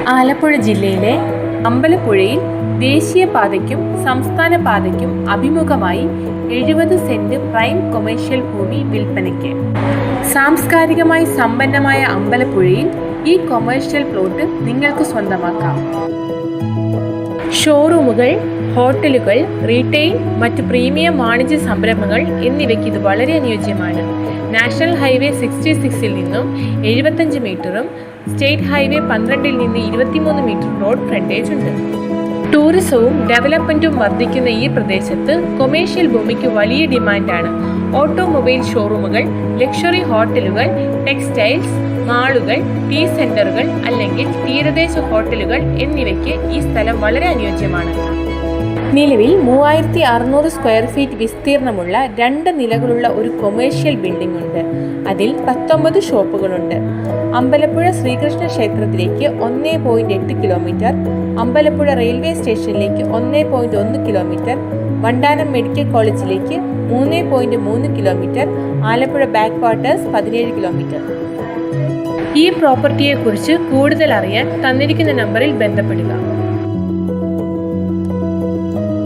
ആലപ്പുഴ ജില്ലയിലെ അമ്പലപ്പുഴയിൽ ദേശീയപാതയ്ക്കും സംസ്ഥാന പാതയ്ക്കും അഭിമുഖമായി 70 സെന്റ് പ്രൈം കൊമേഴ്ഷ്യൽ ഭൂമി വിൽപ്പനയ്ക്ക്. സാംസ്കാരികമായി സമ്പന്നമായ അമ്പലപ്പുഴയിൽ ഈ കൊമേഴ്ഷ്യൽ പ്ലോട്ട് നിങ്ങൾക്ക് സ്വന്തമാക്കാം. ഷോറൂമുകൾ, ഹോട്ടലുകൾ, റീറ്റെയിൽ, മറ്റ് പ്രീമിയം വാണിജ്യ സംരംഭങ്ങൾ എന്നിവയ്ക്ക് ഇത് വളരെ അനുയോജ്യമാണ്. നാഷണൽ ഹൈവേ 66-ൽ നിന്നും 75 മീറ്ററും സ്റ്റേറ്റ് ഹൈവേ 12-ൽ നിന്ന് 23 മീറ്റർ റോഡ് ഫ്രണ്ടേജ് ഉണ്ട്. ടൂറിസവും ഡെവലപ്മെന്റും വർദ്ധിക്കുന്ന ഈ പ്രദേശത്ത് കൊമേഴ്ഷ്യൽ ഭൂമിക്ക് വലിയ ഡിമാൻഡാണ്. ഓട്ടോമൊബൈൽ ഷോറൂമുകൾ, ലക്ഷറി ഹോട്ടലുകൾ, ടെക്സ്റ്റൈൽസ്, മാളുകൾ, ടീ സെന്ററുകൾ അല്ലെങ്കിൽ തീരദേശ ഹോട്ടലുകൾ എന്നിവയ്ക്ക് ഈ സ്ഥലം വളരെ അനുയോജ്യമാണ്. നിലവിൽ 3600 സ്ക്വയർ ഫീറ്റ് വിസ്തീർണമുള്ള 2 നിലകളുള്ള ഒരു കൊമേഴ്ഷ്യൽ ബിൽഡിംഗ് ഉണ്ട്. അതിൽ 19 ഷോപ്പുകളുണ്ട്. അമ്പലപ്പുഴ ശ്രീകൃഷ്ണ ക്ഷേത്രത്തിലേക്ക് 1.8 കിലോമീറ്റർ, അമ്പലപ്പുഴ റെയിൽവേ സ്റ്റേഷനിലേക്ക് 1.1 കിലോമീറ്റർ, വണ്ടാനം മെഡിക്കൽ കോളേജിലേക്ക് 3.3 kilometre, Alappuzha back waters 17 kilometre. ഈ പ്രോപ്പർട്ടിയെക്കുറിച്ച് കൂടുതൽ അറിയാൻ തന്നിരിക്കുന്ന നമ്പറിൽ ബന്ധപ്പെടുക.